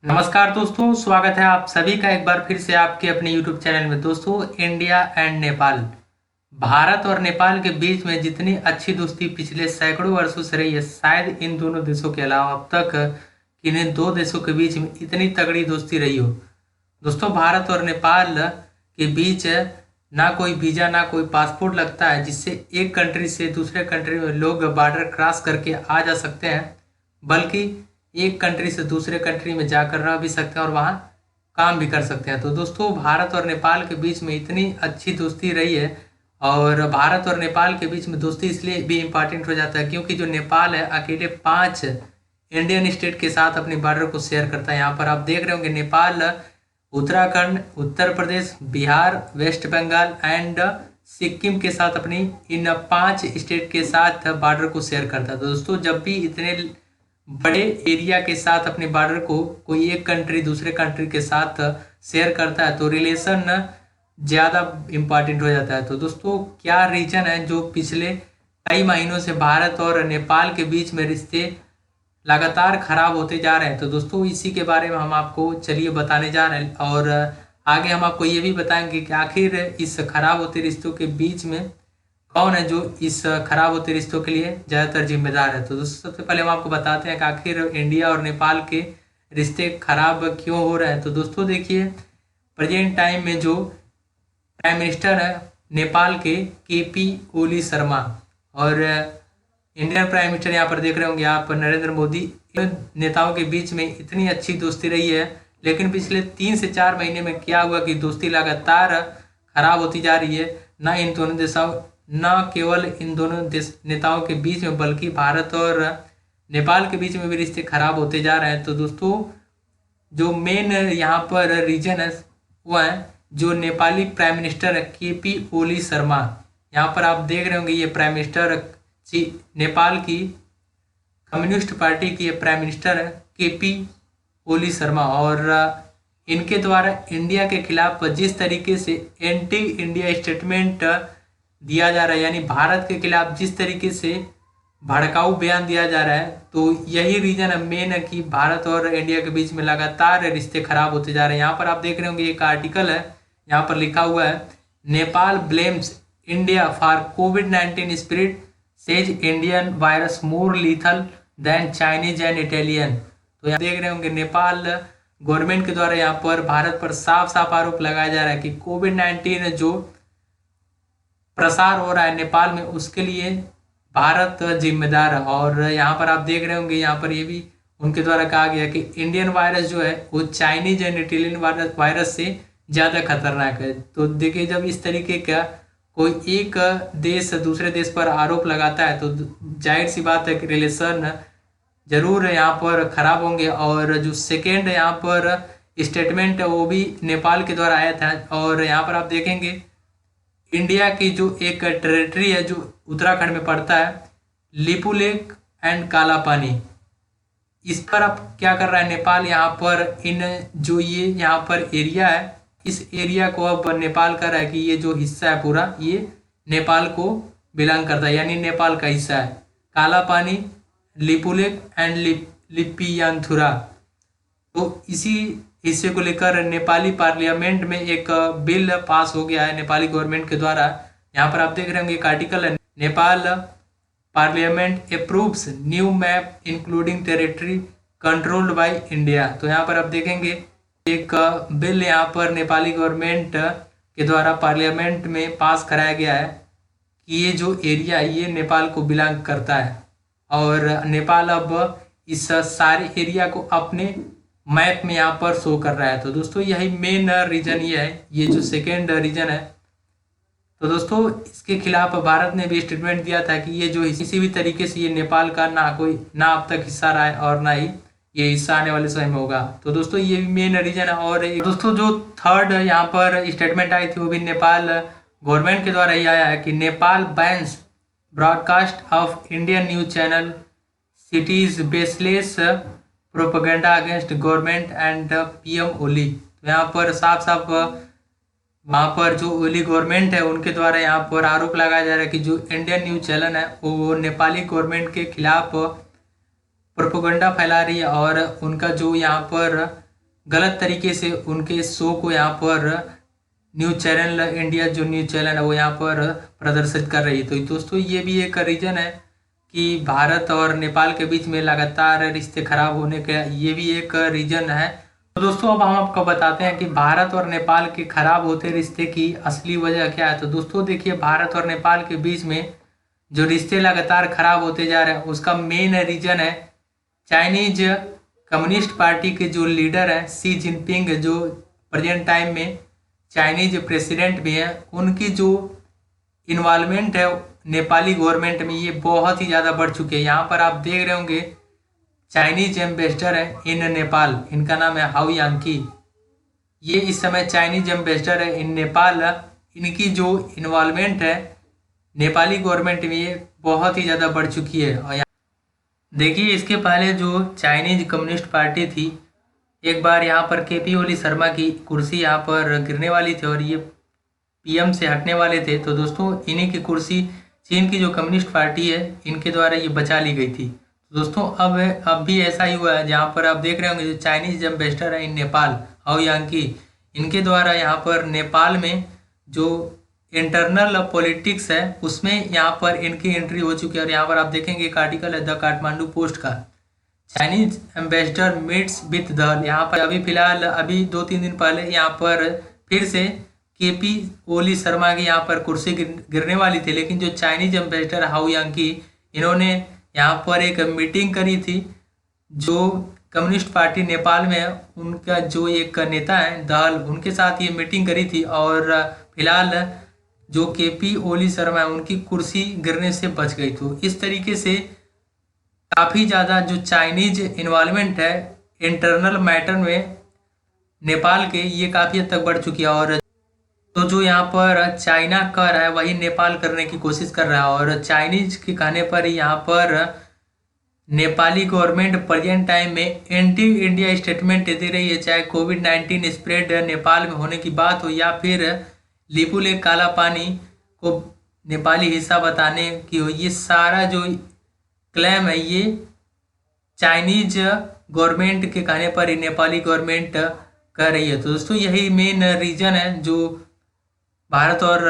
नमस्कार दोस्तों, स्वागत है आप सभी का एक बार फिर से आपके अपने YouTube चैनल में। दोस्तों, इंडिया एंड नेपाल, भारत और नेपाल के बीच में जितनी अच्छी दोस्ती पिछले सैकड़ों वर्षों से रही है, शायद इन दोनों देशों के अलावा अब तक किन्हीं दो देशों के बीच में इतनी तगड़ी दोस्ती रही हो। दोस्तों, भारत और नेपाल के बीच ना कोई वीज़ा ना कोई पासपोर्ट लगता है, जिससे एक कंट्री से दूसरे कंट्री में लोग बॉर्डर क्रॉस करके आ जा सकते हैं, बल्कि एक कंट्री से दूसरे कंट्री में जाकर रह भी सकते हैं और वहाँ काम भी कर सकते हैं। तो दोस्तों, भारत और नेपाल के बीच में इतनी अच्छी दोस्ती रही है, और भारत और नेपाल के बीच में दोस्ती इसलिए भी इम्पॉर्टेंट हो जाता है क्योंकि जो नेपाल है अकेले 5 इंडियन स्टेट के साथ अपने बॉर्डर को शेयर करता है। यहाँ पर आप देख रहे होंगे, नेपाल उत्तराखंड, उत्तर प्रदेश, बिहार, वेस्ट बंगाल एंड सिक्किम के साथ अपनी इन 5 स्टेट के साथ बॉर्डर को शेयर करता है। तो दोस्तों, जब भी इतने बड़े एरिया के साथ अपने बॉर्डर को कोई एक कंट्री दूसरे कंट्री के साथ शेयर करता है तो रिलेशन ज़्यादा इम्पॉर्टेंट हो जाता है। तो दोस्तों, क्या रीजन है जो पिछले कई महीनों से भारत और नेपाल के बीच में रिश्ते लगातार खराब होते जा रहे हैं? तो दोस्तों, इसी के बारे में हम आपको चलिए बताने जा रहे हैं, और आगे हम आपको ये भी बताएंगे कि आखिर इस खराब होते रिश्तों के बीच में कौन है जो इस खराब होते रिश्तों के लिए ज़्यादातर जिम्मेदार है। तो दोस्तों, सबसे पहले हम आपको बताते हैं कि आखिर इंडिया और नेपाल के रिश्ते खराब क्यों हो रहे हैं। तो दोस्तों देखिए, प्रेजेंट टाइम में जो प्राइम मिनिस्टर है नेपाल के पी ओली शर्मा, और इंडियन प्राइम मिनिस्टर यहाँ पर देख रहे होंगे आप नरेंद्र मोदी, इन नेताओं के बीच में इतनी अच्छी दोस्ती रही है, लेकिन पिछले 3 से 4 महीने में क्या हुआ कि दोस्ती लगातार खराब होती जा रही है। न इन दोनों देशों न केवल इन दोनों नेताओं के बीच में, बल्कि भारत और नेपाल के बीच में भी रिश्ते खराब होते जा रहे हैं। तो दोस्तों, जो मेन यहाँ पर रीजन है वो है जो नेपाली प्राइम मिनिस्टर है के पी ओली शर्मा। यहाँ पर आप देख रहे होंगे, ये प्राइम मिनिस्टर नेपाल की कम्युनिस्ट पार्टी की प्राइम मिनिस्टर है के पी ओली शर्मा, और इनके द्वारा इंडिया के खिलाफ जिस तरीके से एंटी इंडिया स्टेटमेंट दिया जा रहा है, यानी भारत के खिलाफ जिस तरीके से भड़काऊ बयान दिया जा रहा है, तो यही रीजन है मेन है कि भारत और इंडिया के बीच में लगातार रिश्ते खराब होते जा रहे हैं। यहाँ पर आप देख रहे होंगे, एक आर्टिकल है, यहाँ पर लिखा हुआ है, नेपाल ब्लेम्स इंडिया फॉर कोविड-19 spread, says Indian virus more lethal than Chinese and Italian. तो यहाँ देख रहे होंगे, नेपाल गवर्नमेंट के द्वारा यहाँ पर भारत पर साफ साफ आरोप लगाया जा रहा है कि कोविड-19 जो प्रसार हो रहा है नेपाल में, उसके लिए भारत जिम्मेदार है। और यहाँ पर आप देख रहे होंगे, यहाँ पर ये भी उनके द्वारा कहा गया कि इंडियन वायरस जो है वो चाइनीज एंड इटालियन वायरस से ज़्यादा खतरनाक है। तो देखिए, जब इस तरीके का कोई एक देश दूसरे देश पर आरोप लगाता है तो जाहिर सी बात है कि रिलेशन जरूर यहाँ पर खराब होंगे। और जो सेकेंड यहाँ पर स्टेटमेंट है वो भी नेपाल के द्वारा आया था, और यहाँ पर आप देखेंगे, इंडिया की जो एक टेरिटरी है जो उत्तराखंड में पड़ता है, लिपुलेख एंड काला पानी, इस पर अब क्या कर रहा है नेपाल, यहाँ पर इन जो ये यहाँ पर एरिया है, इस एरिया को अब नेपाल कर रहा है कि ये जो हिस्सा है पूरा, ये नेपाल को बिलोंग करता है, यानी नेपाल का हिस्सा है। काला पानी, लिपुलेख एंड लिपियांथुरा, तो इसी हिस्से को लेकर नेपाली पार्लियामेंट में एक बिल पास हो गया है नेपाली गवर्नमेंट के द्वारा। यहाँ पर आप देख रहे होंगे, एक आर्टिकल है, Nepal parliament approves new map including territory controlled by India. तो यहाँ पर आप देखेंगे, एक बिल यहाँ पर नेपाली गवर्नमेंट के द्वारा पार्लियामेंट में पास कराया गया है कि ये जो एरिया है ये नेपाल को बिलोंग करता है, और नेपाल अब इस सारे एरिया को अपने मैप में यहाँ पर शो कर रहा है। तो दोस्तों, यही मेन रीजन ये है, ये जो सेकेंड रीजन है। तो दोस्तों, इसके खिलाफ भारत ने भी स्टेटमेंट दिया था कि ये जो किसी भी तरीके से ये नेपाल का ना अब तक हिस्सा रहा है और ना ही ये हिस्सा आने वाले समय में होगा। तो दोस्तों, ये भी मेन रीजन है। और दोस्तों, जो थर्ड यहाँ पर स्टेटमेंट आई थी वो भी नेपाल गवर्नमेंट के द्वारा ही आया है कि Nepal bans broadcast of Indian news channel cites baseless propaganda against government and PM Oli. तो यहाँ पर साफ साफ वहाँ पर जो ओली गवर्नमेंट है उनके द्वारा यहाँ पर आरोप लगाया जा रहा है कि जो इंडियन न्यूज चैनल है वो नेपाली गवर्नमेंट के खिलाफ प्रोपेगेंडा फैला रही है, और उनका जो यहाँ पर गलत तरीके से उनके शो को यहाँ पर न्यूज़ चैनल इंडिया जो न्यूज़ चैनल है वो यहाँ पर प्रदर्शित कर रही है। तो दोस्तों ये भी एक रीज़न है कि भारत और नेपाल के बीच में लगातार रिश्ते खराब होने का ये भी एक रीज़न है। तो दोस्तों अब हम आपको बताते हैं कि भारत और नेपाल के खराब होते रिश्ते की असली वजह क्या है। तो दोस्तों देखिए, भारत और नेपाल के बीच में जो रिश्ते लगातार खराब होते जा रहे हैं उसका मेन रीज़न है चाइनीज कम्युनिस्ट पार्टी के जो लीडर हैं शी जिनपिंग, जो प्रेजेंट टाइम में चाइनीज प्रेसिडेंट भी हैं, उनकी जो इन्वॉल्वमेंट है नेपाली गवर्नमेंट में ये बहुत ही ज़्यादा बढ़ चुकी है। यहाँ पर आप देख रहे होंगे चाइनीज एम्बेसडर है इन नेपाल, इनका नाम है हाउ यांकी। ये इस समय चाइनीज एम्बेसडर है इन नेपाल। इनकी जो इन्वॉल्वमेंट है नेपाली गवर्नमेंट में ये बहुत ही ज़्यादा बढ़ चुकी है। और देखिए, इसके पहले जो चाइनीज कम्युनिस्ट पार्टी थी, एक बार यहाँ पर केपी ओली शर्मा की कुर्सी यहाँ पर गिरने वाली थी और ये पीएम से हटने वाले थे। तो दोस्तों इन्हीं की कुर्सी चीन की जो कम्युनिस्ट पार्टी है इनके द्वारा ये बचा ली गई थी। तो दोस्तों अब भी ऐसा ही हुआ है, जहाँ पर आप देख रहे होंगे जो चाइनीज एम्बेसडर है इन नेपाल हाउ यांकी, इनके द्वारा यहाँ पर नेपाल में जो इंटरनल पॉलिटिक्स है उसमें यहाँ पर इनकी एंट्री हो चुकी है। और यहाँ पर आप देखेंगे एक आर्टिकल है द काठमांडू पोस्ट का, Chinese ambassador meets with the, यहाँ पर अभी फिलहाल अभी 2-3 दिन पहले यहाँ पर फिर से केपी ओली शर्मा की यहाँ पर कुर्सी गिरने वाली थी, लेकिन जो चाइनीज एम्बेसडर हाउ यांकी, इन्होंने यहाँ पर एक मीटिंग करी थी। जो कम्युनिस्ट पार्टी नेपाल में है उनका जो एक नेता है दहल, उनके साथ ये मीटिंग करी थी और फिलहाल जो केपी ओली शर्मा है उनकी कुर्सी गिरने से बच गई। तो इस तरीके से काफ़ी ज़्यादा जो चाइनीज इन्वॉल्वमेंट है इंटरनल मैटर में नेपाल के, ये काफ़ी हद तक बढ़ चुकी है। और तो जो यहाँ पर चाइना कर रहा है वही नेपाल करने की कोशिश कर रहा है। और चाइनीज के कहने पर ही यहाँ पर नेपाली गवर्नमेंट प्रेजेंट टाइम में एंटी इंडिया स्टेटमेंट दे रही है, चाहे कोविड-19 स्प्रेड नेपाल में होने की बात हो या फिर लिपुलेख काला पानी को नेपाली हिस्सा बताने की हो। ये सारा जो क्लेम है ये चाइनीज गवर्नमेंट के कहने पर ही नेपाली गवर्नमेंट कर रही है। तो दोस्तों यही मेन रीज़न है जो भारत और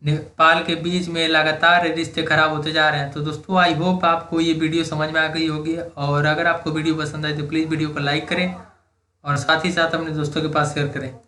नेपाल के बीच में लगातार रिश्ते खराब होते जा रहे हैं। तो दोस्तों आई होप आपको ये वीडियो समझ में आ गई होगी, और अगर आपको वीडियो पसंद आए तो प्लीज़ वीडियो को लाइक करें और साथ ही साथ अपने दोस्तों के पास शेयर करें।